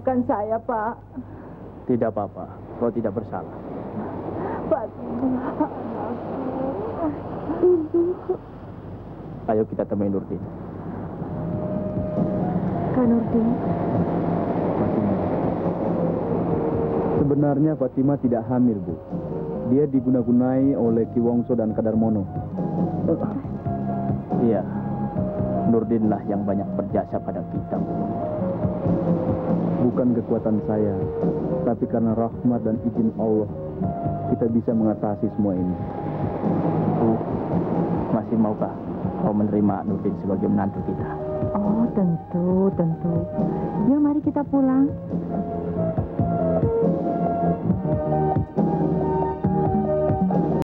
Speaker 4: Maafkan saya, Pak.
Speaker 1: Tidak apa-apa, kau tidak bersalah.
Speaker 4: Fatimah, anakku. Ibu.
Speaker 1: Ayo kita temui Nurdin.
Speaker 2: Kak Nurdin.
Speaker 5: Fatima. Sebenarnya Fatima tidak hamil, Bu. Dia diguna-gunai oleh Ki Wongso dan Kadarmono.
Speaker 1: Iya, Nurdinlah yang banyak berjasa pada kita.
Speaker 5: Bukan kekuatan saya, tapi karena rahmat dan izin Allah, kita bisa mengatasi semua ini.
Speaker 1: Bu, masih maukah kau menerima Nurdin sebagai menantu kita?
Speaker 2: Oh, tentu, tentu. Yuk, mari kita pulang.